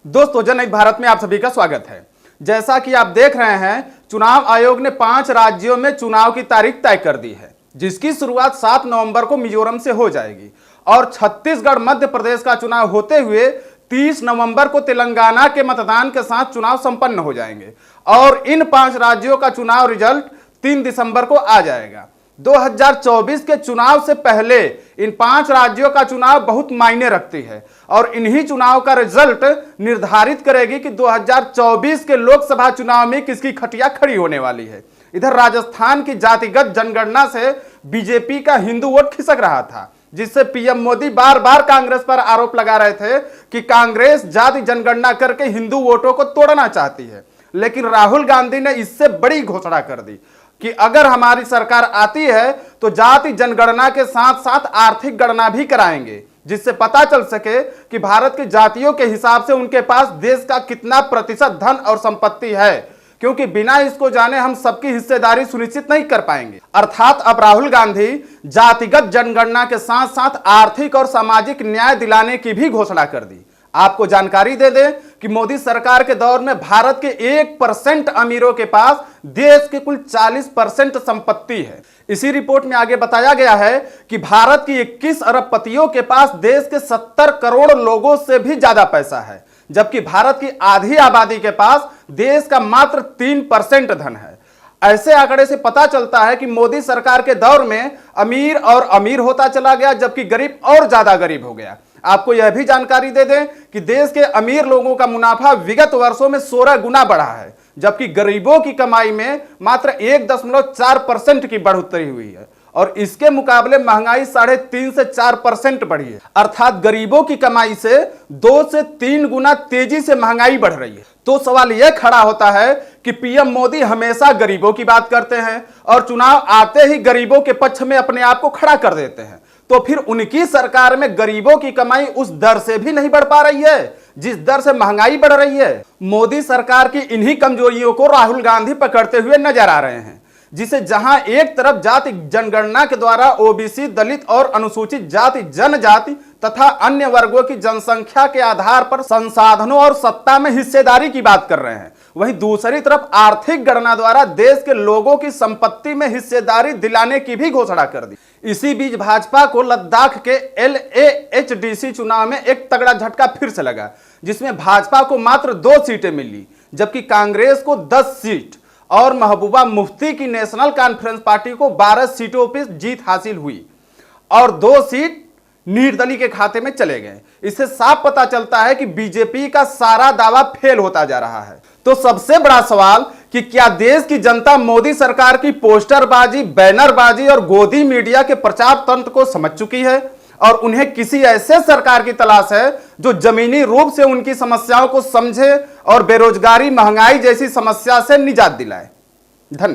दोस्तों, जनहित भारत में आप सभी का स्वागत है। जैसा कि आप देख रहे हैं, चुनाव आयोग ने 5 राज्यों में चुनाव की तारीख तय कर दी है, जिसकी शुरुआत 7 नवंबर को मिजोरम से हो जाएगी और छत्तीसगढ़, मध्य प्रदेश का चुनाव होते हुए 30 नवंबर को तेलंगाना के मतदान के साथ चुनाव संपन्न हो जाएंगे और इन 5 राज्यों का चुनाव रिजल्ट 3 दिसंबर को आ जाएगा। 2024 के चुनाव से पहले इन 5 राज्यों का चुनाव बहुत मायने रखती है और इन्हीं चुनाव का रिजल्ट निर्धारित करेगी कि 2024 के लोकसभा चुनाव में किसकी खटिया खड़ी होने वाली है। इधर राजस्थान की जातिगत जनगणना से बीजेपी का हिंदू वोट खिसक रहा था, जिससे पीएम मोदी बार बार कांग्रेस पर आरोप लगा रहे थे कि कांग्रेस जाति जनगणना करके हिंदू वोटों को तोड़ना चाहती है। लेकिन राहुल गांधी ने इससे बड़ी घोषणा कर दी कि अगर हमारी सरकार आती है तो जाति जनगणना के साथ साथ आर्थिक गणना भी कराएंगे, जिससे पता चल सके कि भारत की जातियों के हिसाब से उनके पास देश का कितना प्रतिशत धन और संपत्ति है, क्योंकि बिना इसको जाने हम सबकी हिस्सेदारी सुनिश्चित नहीं कर पाएंगे। अर्थात अब राहुल गांधी जातिगत जनगणना के साथ साथ आर्थिक और सामाजिक न्याय दिलाने की भी घोषणा कर दी। आपको जानकारी दे दें कि मोदी सरकार के दौर में भारत के 1% अमीरों के पास देश के कुल 40% संपत्ति है। इसी रिपोर्ट में आगे बताया गया है कि भारत की 21 अरबपतियों के पास देश के 70 करोड़ लोगों से भी ज्यादा पैसा है, जबकि भारत की आधी आबादी के पास देश का मात्र 3% धन है। ऐसे आंकड़े से पता चलता है कि मोदी सरकार के दौर में अमीर और अमीर होता चला गया, जबकि गरीब और ज्यादा गरीब हो गया। आपको यह भी जानकारी दे दें कि देश के अमीर लोगों का मुनाफा विगत वर्षों में 16 गुना बढ़ा है, जबकि गरीबों की कमाई में मात्र 1.4% की बढ़ोतरी हुई है और इसके मुकाबले महंगाई 3.5 से 4% बढ़ी है। अर्थात गरीबों की कमाई से 2 से 3 गुना तेजी से महंगाई बढ़ रही है। तो सवाल यह खड़ा होता है कि पीएम मोदी हमेशा गरीबों की बात करते हैं और चुनाव आते ही गरीबों के पक्ष में अपने आप को खड़ा कर देते हैं, तो फिर उनकी सरकार में गरीबों की कमाई उस दर से भी नहीं बढ़ पा रही है जिस दर से महंगाई बढ़ रही है। मोदी सरकार की इन्हीं कमजोरियों को राहुल गांधी पकड़ते हुए नजर आ रहे हैं, जिसे जहां एक तरफ जाति जनगणना के द्वारा ओबीसी, दलित और अनुसूचित जाति, जनजाति तथा अन्य वर्गों की जनसंख्या के आधार पर संसाधनों और सत्ता में हिस्सेदारी की बात कर रहे हैं, वहीं दूसरी तरफ आर्थिक गणना द्वारा देश के लोगों की संपत्ति में हिस्सेदारी दिलाने की भी घोषणा कर दी। इसी बीच भाजपा को लद्दाख के LAHDC चुनाव में एक तगड़ा झटका फिर से लगा, जिसमें भाजपा को मात्र 2 सीटें मिली, जबकि कांग्रेस को 10 सीट और महबूबा मुफ्ती की नेशनल कॉन्फ्रेंस पार्टी को 12 सीटों पर जीत हासिल हुई और 2 सीट निर्दलीय के खाते में चले गए। इससे साफ पता चलता है कि बीजेपी का सारा दावा फेल होता जा रहा है। तो सबसे बड़ा सवाल कि क्या देश की जनता मोदी सरकार की पोस्टरबाजी, बैनरबाजी और गोदी मीडिया के प्रचार तंत्र को समझ चुकी है और उन्हें किसी ऐसे सरकार की तलाश है जो जमीनी रूप से उनकी समस्याओं को समझे और बेरोजगारी, महंगाई जैसी समस्या से निजात दिलाए। धन्यवाद।